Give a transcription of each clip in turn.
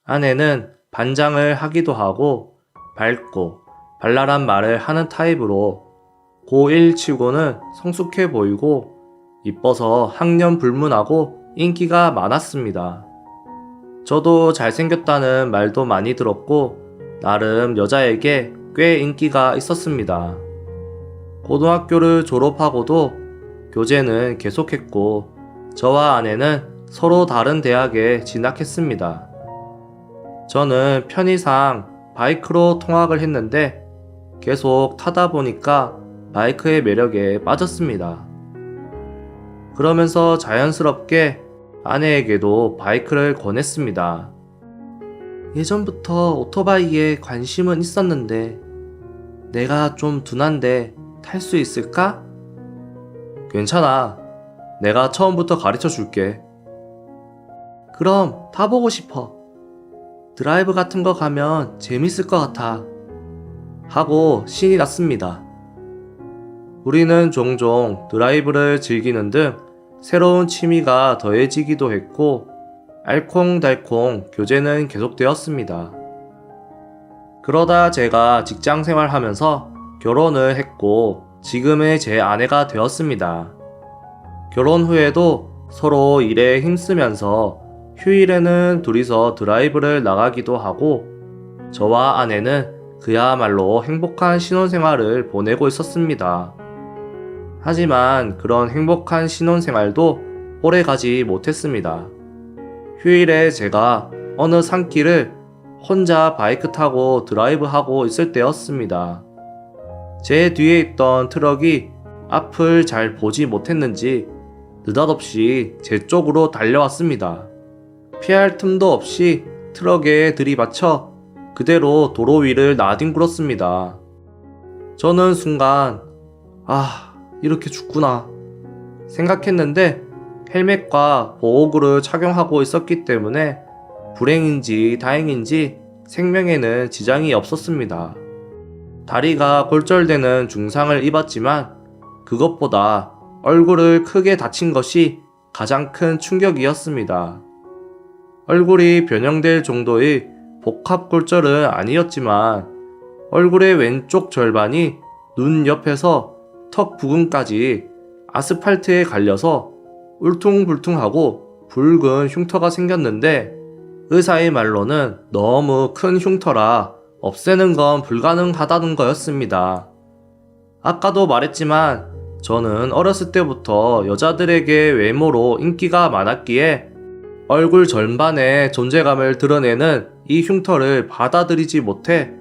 아내는 반장을 하기도 하고 밝고 발랄한 말을 하는 타입으로 고1 치고는 성숙해 보이고 이뻐서 학년 불문하고 인기가 많았습니다. 저도 잘생겼다는 말도 많이 들었고 나름 여자에게 꽤 인기가 있었습니다. 고등학교를 졸업하고도 교제는 계속했고 저와 아내는 서로 다른 대학에 진학했습니다. 저는 편의상 바이크로 통학을 했는데 계속 타다 보니까 바이크의 매력에 빠졌습니다. 그러면서 자연스럽게 아내에게도 바이크를 권했습니다. 예전부터 오토바이에 관심은 있었는데 내가 좀 둔한데 탈 수 있을까? 괜찮아. 내가 처음부터 가르쳐 줄게. 그럼 타보고 싶어. 드라이브 같은 거 가면 재밌을 것 같아. 하고 신이 났습니다. 우리는 종종 드라이브를 즐기는 등 새로운 취미가 더해지기도 했고 알콩달콩 교제는 계속되었습니다. 그러다 제가 직장 생활하면서 결혼을 했고 지금의 제 아내가 되었습니다. 결혼 후에도 서로 일에 힘쓰면서 휴일에는 둘이서 드라이브를 나가기도 하고 저와 아내는 그야말로 행복한 신혼생활을 보내고 있었습니다. 하지만 그런 행복한 신혼생활도 오래 가지 못했습니다. 휴일에 제가 어느 산길을 혼자 바이크 타고 드라이브하고 있을 때였습니다. 제 뒤에 있던 트럭이 앞을 잘 보지 못했는지 느닷없이 제 쪽으로 달려왔습니다. 피할 틈도 없이 트럭에 들이받쳐 그대로 도로 위를 나뒹굴었습니다. 저는 순간 이렇게 죽구나 생각했는데 헬멧과 보호구를 착용하고 있었기 때문에 불행인지 다행인지 생명에는 지장이 없었습니다. 다리가 골절되는 중상을 입었지만 그것보다 얼굴을 크게 다친 것이 가장 큰 충격이었습니다. 얼굴이 변형될 정도의 복합 골절은 아니었지만 얼굴의 왼쪽 절반이 눈 옆에서 턱 부근까지 아스팔트에 갈려서 울퉁불퉁하고 붉은 흉터가 생겼는데 의사의 말로는 너무 큰 흉터라 없애는 건 불가능하다는 거였습니다. 아까도 말했지만 저는 어렸을 때부터 여자들에게 외모로 인기가 많았기에 얼굴 전반의 존재감을 드러내는 이 흉터를 받아들이지 못해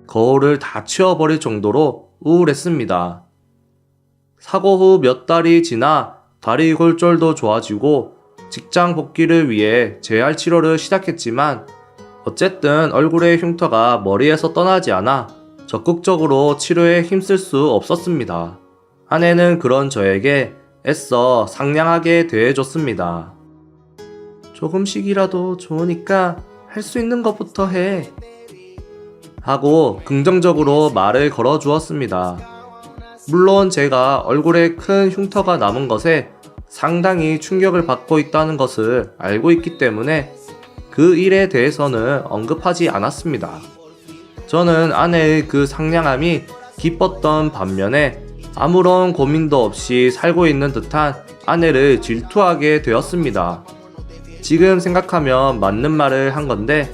거울을 다 치워버릴 정도로 우울했습니다. 사고 후 몇 달이 지나 다리 골절도 좋아지고 직장 복귀를 위해 재활 치료를 시작했지만 어쨌든 얼굴의 흉터가 머리에서 떠나지 않아 적극적으로 치료에 힘쓸 수 없었습니다. 아내는 그런 저에게 애써 상냥하게 대해줬습니다. 조금씩이라도 좋으니까 할 수 있는 것부터 해. 하고 긍정적으로 말을 걸어주었습니다. 물론 제가 얼굴에 큰 흉터가 남은 것에 상당히 충격을 받고 있다는 것을 알고 있기 때문에 그 일에 대해서는 언급하지 않았습니다. 저는 아내의 그 상냥함이 기뻤던 반면에 아무런 고민도 없이 살고 있는 듯한 아내를 질투하게 되었습니다. 지금 생각하면 맞는 말을 한 건데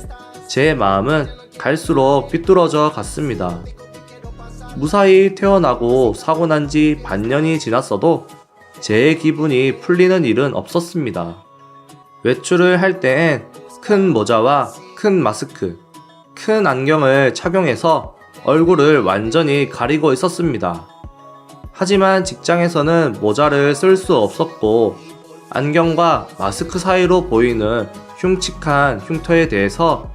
제 마음은 갈수록 삐뚤어져 갔습니다. 무사히 태어나고 사고 난 지 반년이 지났어도 제 기분이 풀리는 일은 없었습니다. 외출을 할 땐 큰 모자와 큰 마스크, 큰 안경을 착용해서 얼굴을 완전히 가리고 있었습니다. 하지만 직장에서는 모자를 쓸 수 없었고 안경과 마스크 사이로 보이는 흉측한 흉터에 대해서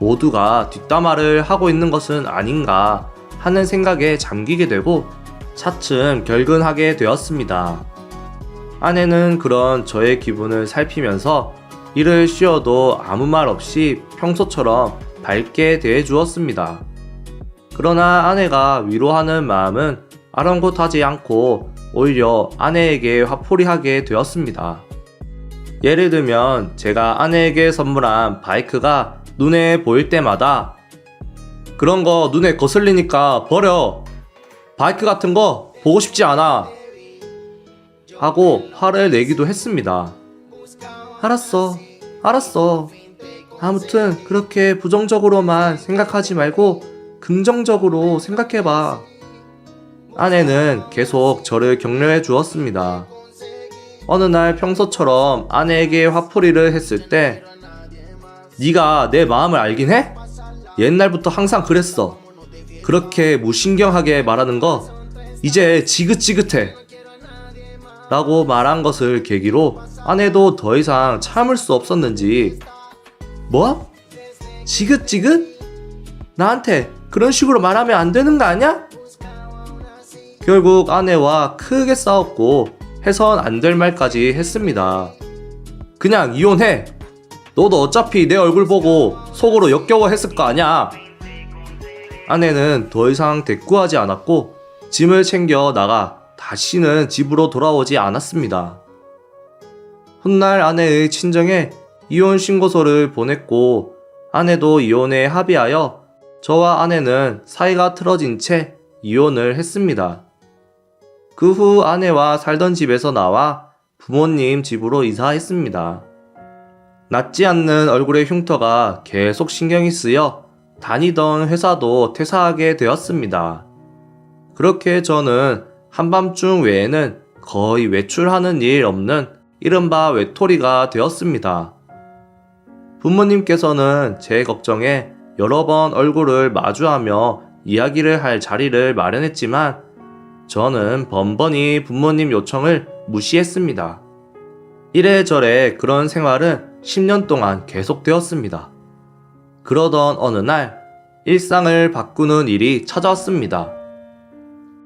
모두가 뒷담화를 하고 있는 것은 아닌가 하는 생각에 잠기게 되고 차츰 결근하게 되었습니다. 아내는 그런 저의 기분을 살피면서 일을 쉬어도 아무 말 없이 평소처럼 밝게 대해주었습니다. 그러나 아내가 위로하는 마음은 아랑곳하지 않고 오히려 아내에게 화풀이하게 되었습니다. 예를 들면 제가 아내에게 선물한 바이크가 눈에 보일 때마다 그런 거 눈에 거슬리니까 버려. 바이크 같은 거 보고 싶지 않아. 하고 화를 내기도 했습니다. 알았어. 아무튼 그렇게 부정적으로만 생각하지 말고 긍정적으로 생각해봐. 아내는 계속 저를 격려해 주었습니다. 어느 날 평소처럼 아내에게 화풀이를 했을 때 네가 내 마음을 알긴 해? 옛날부터 항상 그랬어. 그렇게 무신경하게 말하는 거 이제 지긋지긋해. 라고 말한 것을 계기로 아내도 더 이상 참을 수 없었는지 뭐? 지긋지긋? 나한테 그런 식으로 말하면 안 되는 거 아니야? 결국 아내와 크게 싸웠고 해선 안 될 말까지 했습니다. 그냥 이혼해. 너도 어차피 내 얼굴 보고 속으로 역겨워했을 거 아냐. 아내는 더 이상 대꾸하지 않았고 짐을 챙겨 나가 다시는 집으로 돌아오지 않았습니다. 훗날 아내의 친정에 이혼 신고서를 보냈고 아내도 이혼에 합의하여 저와 아내는 사이가 틀어진 채 이혼을 했습니다. 그 후 아내와 살던 집에서 나와 부모님 집으로 이사했습니다. 낫지 않는 얼굴의 흉터가 계속 신경이 쓰여 다니던 회사도 퇴사하게 되었습니다. 그렇게 저는 한밤중 외에는 거의 외출하는 일 없는 이른바 외톨이가 되었습니다. 부모님께서는 제 걱정에 여러 번 얼굴을 마주하며 이야기를 할 자리를 마련했지만 저는 번번이 부모님 요청을 무시했습니다. 이래저래 그런 생활은 10년 동안 계속되었습니다. 그러던 어느 날 일상을 바꾸는 일이 찾아왔습니다.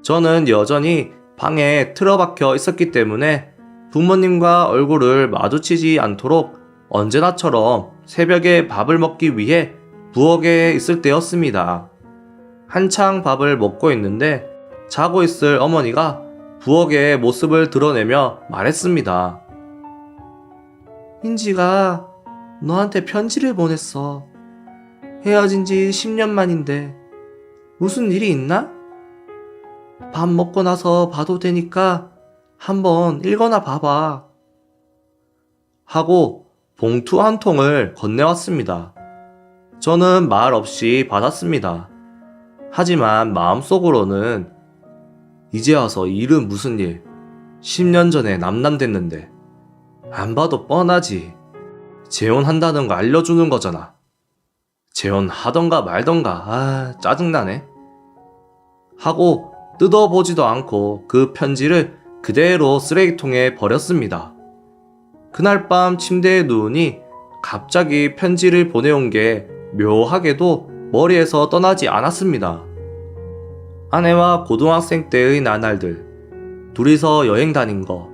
저는 여전히 방에 틀어박혀 있었기 때문에 부모님과 얼굴을 마주치지 않도록 언제나처럼 새벽에 밥을 먹기 위해 부엌에 있을 때였습니다. 한창 밥을 먹고 있는데 자고 있을 어머니가 부엌의 모습을 드러내며 말했습니다. 인지가 너한테 편지를 보냈어. 헤어진 지 10년 만인데 무슨 일이 있나? 밥 먹고 나서 봐도 되니까 한번 읽어나 봐봐. 하고 봉투 한 통을 건네왔습니다. 저는 말 없이 받았습니다. 하지만 마음속으로는 이제 와서 일은 무슨 일, 10년 전에 남남됐는데 안 봐도 뻔하지. 재혼한다는 거 알려주는 거잖아. 재혼하던가 말던가 짜증나네. 하고 뜯어보지도 않고 그 편지를 그대로 쓰레기통에 버렸습니다. 그날 밤 침대에 누우니 갑자기 편지를 보내온 게 묘하게도 머리에서 떠나지 않았습니다. 아내와 고등학생 때의 나날들, 둘이서 여행 다닌 거,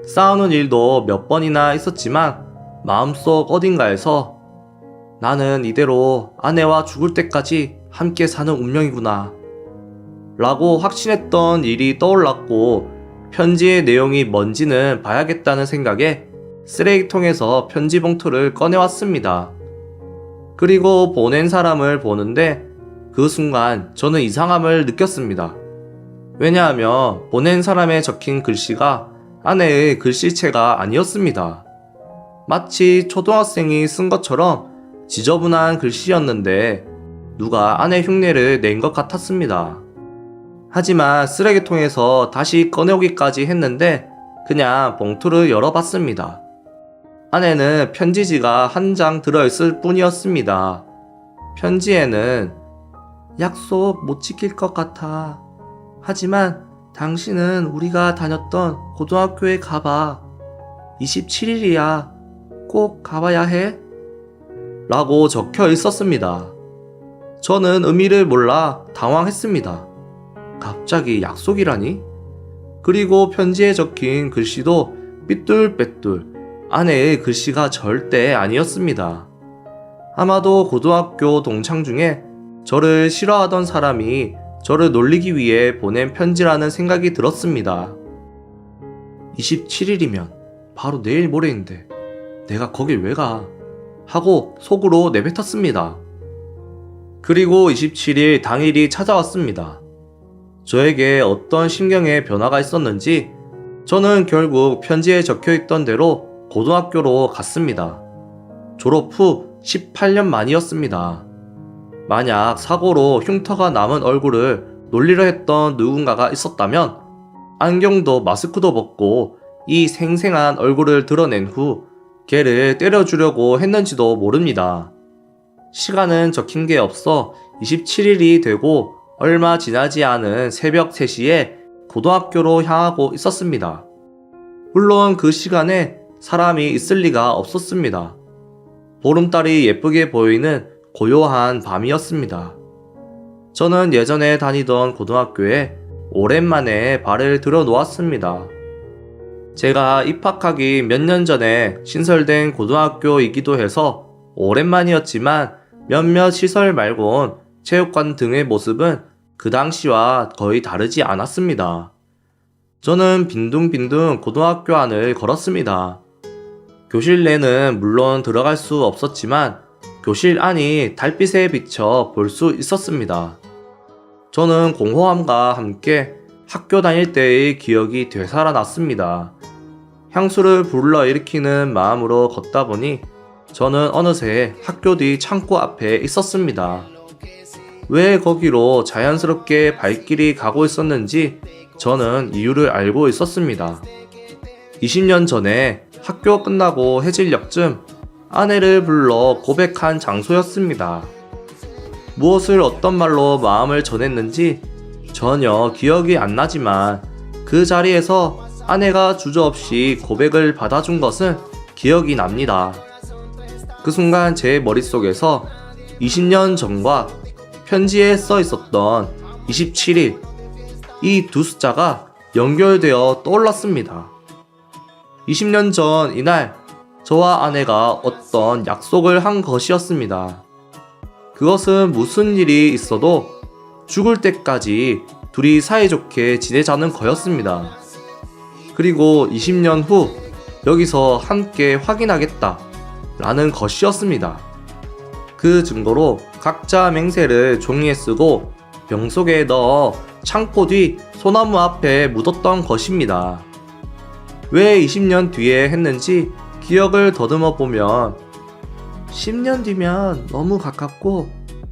싸우는 일도 몇 번이나 있었지만 마음속 어딘가에서 나는 이대로 아내와 죽을 때까지 함께 사는 운명이구나 라고 확신했던 일이 떠올랐고 편지의 내용이 뭔지는 봐야겠다는 생각에 쓰레기통에서 편지 봉투를 꺼내왔습니다. 그리고 보낸 사람을 보는데 그 순간 저는 이상함을 느꼈습니다. 왜냐하면 보낸 사람에 적힌 글씨가 아내의 글씨체가 아니었습니다. 마치 초등학생이 쓴 것처럼 지저분한 글씨였는데 누가 아내 흉내를 낸 것 같았습니다. 하지만 쓰레기통에서 다시 꺼내오기까지 했는데 그냥 봉투를 열어봤습니다. 안에는 편지지가 한 장 들어있을 뿐이었습니다. 편지에는 약속 못 지킬 것 같아. 하지만 당신은 우리가 다녔던 고등학교에 가봐. 27일이야. 꼭 가봐야 해. 라고 적혀 있었습니다. 저는 의미를 몰라 당황했습니다. 갑자기 약속이라니? 그리고 편지에 적힌 글씨도 삐뚤빼뚤 아내의 글씨가 절대 아니었습니다. 아마도 고등학교 동창 중에 저를 싫어하던 사람이 저를 놀리기 위해 보낸 편지라는 생각이 들었습니다. 27일이면 바로 내일 모레인데 내가 거길 왜 가? 하고 속으로 내뱉었습니다. 그리고 27일 당일이 찾아왔습니다. 저에게 어떤 심경의 변화가 있었는지 저는 결국 편지에 적혀있던 대로 고등학교로 갔습니다. 졸업 후 18년 만이었습니다. 만약 사고로 흉터가 남은 얼굴을 놀리려 했던 누군가가 있었다면 안경도 마스크도 벗고 이 생생한 얼굴을 드러낸 후 걔를 때려주려고 했는지도 모릅니다. 시간은 적힌 게 없어 27일이 되고 얼마 지나지 않은 새벽 3시에 고등학교로 향하고 있었습니다. 물론 그 시간에 사람이 있을 리가 없었습니다. 보름달이 예쁘게 보이는 고요한 밤이었습니다. 저는 예전에 다니던 고등학교에 오랜만에 발을 들여놓았습니다. 제가 입학하기 몇 년 전에 신설된 고등학교이기도 해서 오랜만이었지만 몇몇 시설 말곤 체육관 등의 모습은 그 당시와 거의 다르지 않았습니다. 저는 빈둥빈둥 고등학교 안을 걸었습니다. 교실 내는 물론 들어갈 수 없었지만 교실 안이 달빛에 비쳐 볼 수 있었습니다. 저는 공허함과 함께 학교 다닐 때의 기억이 되살아났습니다. 향수를 불러일으키는 마음으로 걷다 보니 저는 어느새 학교 뒤 창고 앞에 있었습니다. 왜 거기로 자연스럽게 발길이 가고 있었는지 저는 이유를 알고 있었습니다. 20년 전에 학교 끝나고 해질녘쯤 아내를 불러 고백한 장소였습니다. 무엇을 어떤 말로 마음을 전했는지 전혀 기억이 안 나지만 그 자리에서 아내가 주저없이 고백을 받아준 것은 기억이 납니다. 그 순간 제 머릿속에서 20년 전과 편지에 써 있었던 27일, 이 두 숫자가 연결되어 떠올랐습니다. 20년 전 이날, 저와 아내가 어떤 약속을 한 것이었습니다. 그것은 무슨 일이 있어도 죽을 때까지 둘이 사이좋게 지내자는 거였습니다. 그리고 20년 후 여기서 함께 확인하겠다 라는 것이었습니다. 그 증거로 각자 맹세를 종이에 쓰고 병 속에 넣어 창고 뒤 소나무 앞에 묻었던 것입니다. 왜 20년 뒤에 했는지 기억을 더듬어 보면 10년 뒤면 너무 가깝고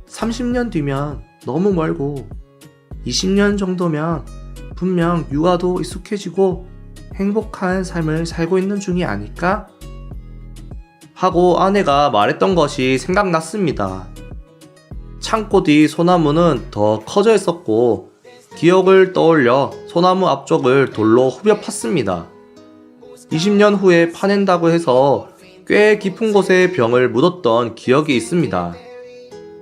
30년 뒤면 너무 멀고 20년 정도면 분명 육아도 익숙해지고 행복한 삶을 살고 있는 중이 아닐까? 하고 아내가 말했던 것이 생각났습니다. 창고 뒤 소나무는 더 커져 있었고 기억을 떠올려 소나무 앞쪽을 돌로 후벼 팠습니다. 20년 후에 파낸다고 해서 꽤 깊은 곳에 병을 묻었던 기억이 있습니다.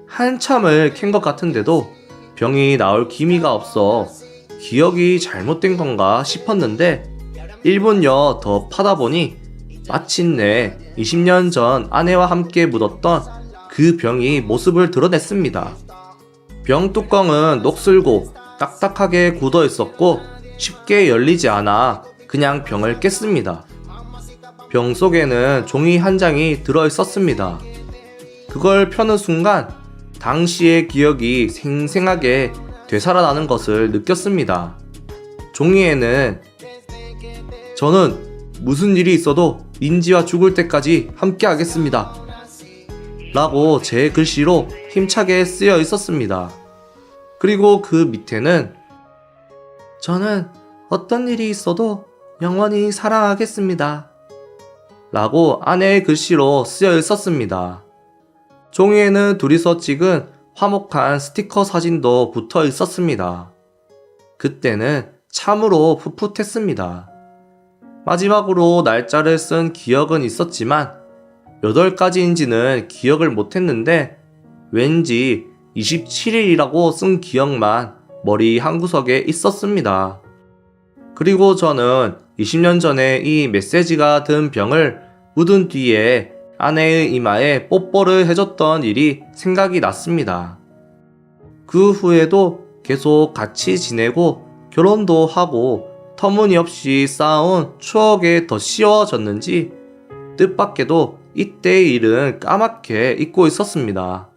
한참을 캔 것 같은데도 병이 나올 기미가 없어 기억이 잘못된 건가 싶었는데 1분여 더 파다 보니 마침내 20년 전 아내와 함께 묻었던 그 병이 모습을 드러냈습니다. 병 뚜껑은 녹슬고 딱딱하게 굳어 있었고 쉽게 열리지 않아 그냥 병을 깼습니다. 병 속에는 종이 한 장이 들어 있었습니다. 그걸 펴는 순간 당시의 기억이 생생하게 되살아나는 것을 느꼈습니다. 종이에는 저는 무슨 일이 있어도 인지와 죽을 때까지 함께 하겠습니다 라고 제 글씨로 힘차게 쓰여 있었습니다. 그리고 그 밑에는 저는 어떤 일이 있어도 영원히 사랑하겠습니다 라고 아내의 글씨로 쓰여 있었습니다. 종이에는 둘이서 찍은 화목한 스티커 사진도 붙어 있었습니다. 그때는 참으로 풋풋했습니다. 마지막으로 날짜를 쓴 기억은 있었지만 몇 월까지인지는 기억을 못했는데 왠지 27일이라고 쓴 기억만 머리 한구석에 있었습니다. 그리고 저는 20년 전에 이 메시지가 든 병을 묻은 뒤에 아내의 이마에 뽀뽀를 해줬던 일이 생각이 났습니다. 그 후에도 계속 같이 지내고 결혼도 하고 터무니없이 쌓아온 추억에 더 씌워졌는지 뜻밖에도 이때의 일은 까맣게 잊고 있었습니다.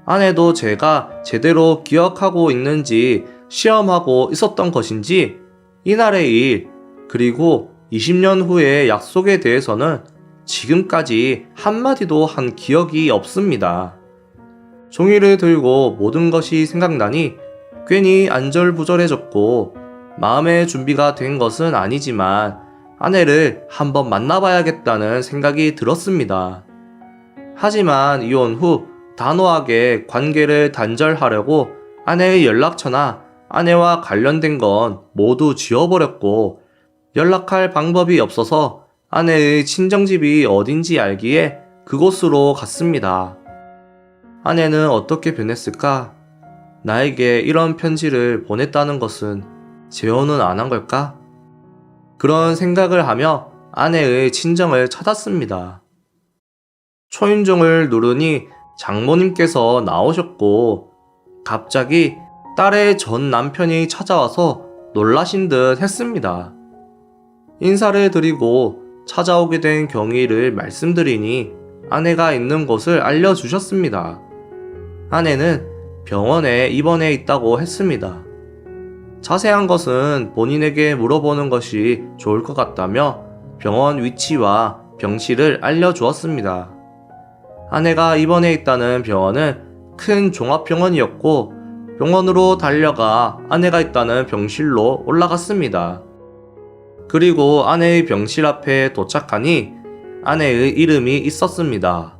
아내도 제가 제대로 기억하고 있는지 시험하고 있었던 것인지 이날의 일, 그리고 20년 후의 약속에 대해서는 지금까지 한마디도 한 기억이 없습니다. 종이를 들고 모든 것이 생각나니 괜히 안절부절해졌고, 마음의 준비가 된 것은 아니지만 아내를 한번 만나봐야겠다는 생각이 들었습니다. 하지만 이혼 후 단호하게 관계를 단절하려고 아내의 연락처나 아내와 관련된 건 모두 지워버렸고, 연락할 방법이 없어서 아내의 친정집이 어딘지 알기에 그곳으로 갔습니다. 아내는 어떻게 변했을까? 나에게 이런 편지를 보냈다는 것은 재혼은 안 한 걸까? 그런 생각을 하며 아내의 친정을 찾았습니다. 초인종을 누르니 장모님께서 나오셨고, 갑자기 딸의 전 남편이 찾아와서 놀라신 듯 했습니다. 인사를 드리고 찾아오게 된 경위를 말씀드리니 아내가 있는 곳을 알려주셨습니다. 아내는 병원에 입원해 있다고 했습니다. 자세한 것은 본인에게 물어보는 것이 좋을 것 같다며 병원 위치와 병실을 알려주었습니다. 아내가 입원해 있다는 병원은 큰 종합병원이었고, 병원으로 달려가 아내가 있다는 병실로 올라갔습니다. 그리고 아내의 병실 앞에 도착하니 아내의 이름이 있었습니다.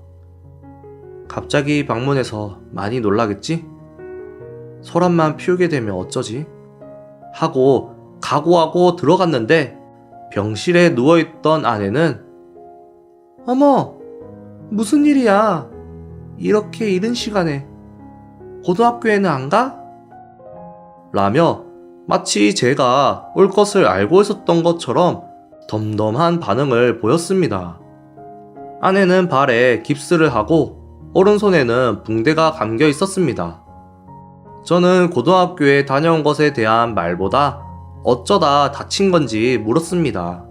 갑자기 방문해서 많이 놀라겠지? 소란만 피우게 되면 어쩌지? 하고 각오하고 들어갔는데, 병실에 누워있던 아내는 어머, 무슨 일이야? 이렇게 이른 시간에 고등학교에는 안 가? 라며 마치 제가 올 것을 알고 있었던 것처럼 덤덤한 반응을 보였습니다. 아내는 발에 깁스를 하고 오른손에는 붕대가 감겨 있었습니다. 저는 고등학교에 다녀온 것에 대한 말보다 어쩌다 다친 건지 물었습니다.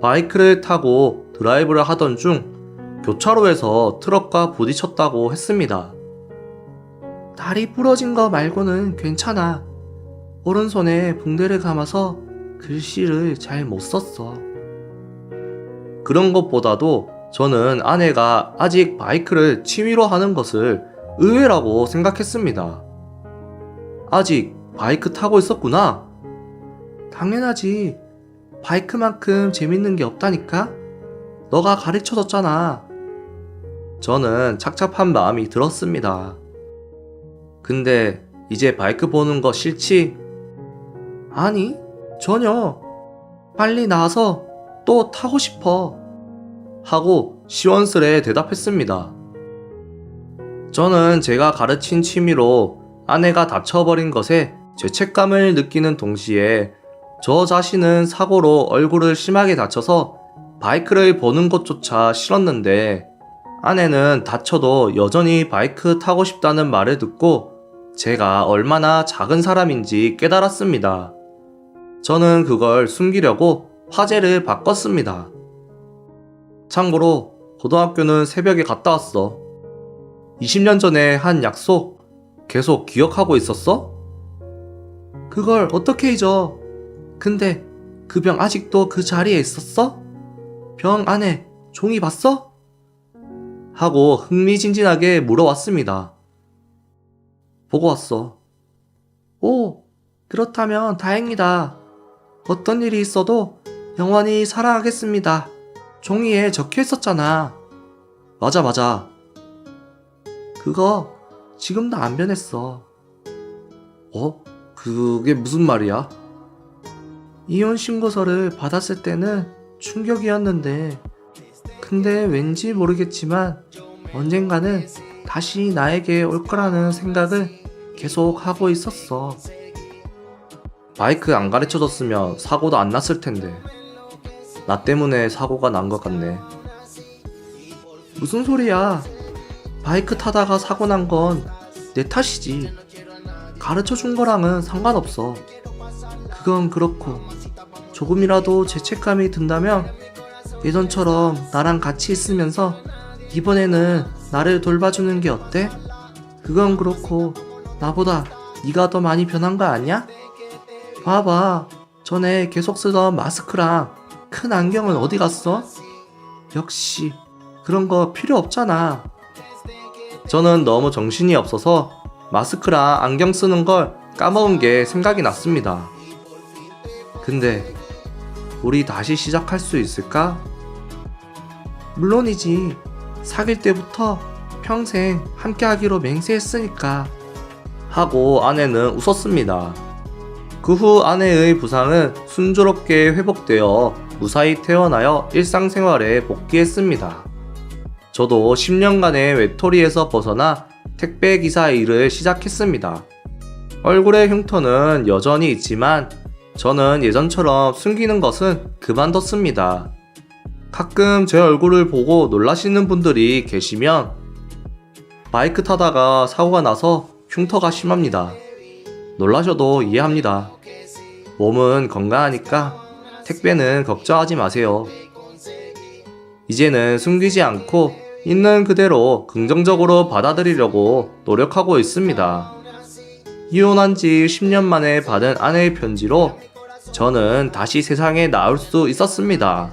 바이크를 타고 드라이브를 하던 중 교차로에서 트럭과 부딪혔다고 했습니다. 다리 부러진 거 말고는 괜찮아. 오른손에 붕대를 감아서 글씨를 잘 못 썼어. 그런 것보다도 저는 아내가 아직 바이크를 취미로 하는 것을 의외라고 생각했습니다. 아직 바이크 타고 있었구나. 당연하지. 바이크만큼 재밌는 게 없다니까. 너가 가르쳐줬잖아. 저는 착잡한 마음이 들었습니다. 근데 이제 바이크 보는 거 싫지? 아니, 전혀. 빨리 나와서 또 타고 싶어. 하고 시원스레 대답했습니다. 저는 제가 가르친 취미로 아내가 다쳐버린 것에 죄책감을 느끼는 동시에 저 자신은 사고로 얼굴을 심하게 다쳐서 바이크를 보는 것조차 싫었는데, 아내는 다쳐도 여전히 바이크 타고 싶다는 말을 듣고 제가 얼마나 작은 사람인지 깨달았습니다. 저는 그걸 숨기려고 화제를 바꿨습니다. 참고로 고등학교는 새벽에 갔다 왔어. 20년 전에 한 약속 계속 기억하고 있었어? 그걸 어떻게 잊어? 근데 그 병 아직도 그 자리에 있었어? 병 안에 종이 봤어? 하고 흥미진진하게 물어왔습니다. 보고 왔어. 오, 그렇다면 다행이다. 어떤 일이 있어도 영원히 사랑하겠습니다. 종이에 적혀 있었잖아. 맞아. 그거 지금도 안 변했어. 그게 무슨 말이야? 이혼 신고서를 받았을 때는 충격이었는데, 근데 왠지 모르겠지만 언젠가는 다시 나에게 올 거라는 생각을 계속 하고 있었어. 바이크 안 가르쳐줬으면 사고도 안 났을 텐데. 나 때문에 사고가 난 것 같네. 무슨 소리야? 바이크 타다가 사고 난 건 내 탓이지. 가르쳐준 거랑은 상관없어. 그건 그렇고, 조금이라도 죄책감이 든다면 예전처럼 나랑 같이 있으면서 이번에는 나를 돌봐주는 게 어때? 그건 그렇고 나보다 네가 더 많이 변한 거 아니야? 봐봐, 전에 계속 쓰던 마스크랑 큰 안경은 어디 갔어? 역시 그런 거 필요 없잖아. 저는 너무 정신이 없어서 마스크랑 안경 쓰는 걸 까먹은 게 생각이 났습니다. 근데 우리 다시 시작할 수 있을까? 물론이지. 사귈 때부터 평생 함께 하기로 맹세했으니까. 하고 아내는 웃었습니다. 그 후 아내의 부상은 순조롭게 회복되어 무사히 퇴원하여 일상생활에 복귀했습니다. 저도 10년간의 외톨이에서 벗어나 택배기사 일을 시작했습니다. 얼굴의 흉터는 여전히 있지만 저는 예전처럼 숨기는 것은 그만뒀습니다. 가끔 제 얼굴을 보고 놀라시는 분들이 계시면 바이크 타다가 사고가 나서 흉터가 심합니다. 놀라셔도 이해합니다. 몸은 건강하니까 택배는 걱정하지 마세요. 이제는 숨기지 않고 있는 그대로 긍정적으로 받아들이려고 노력하고 있습니다. 이혼한 지 10년 만에 받은 아내의 편지로 저는 다시 세상에 나올 수 있었습니다.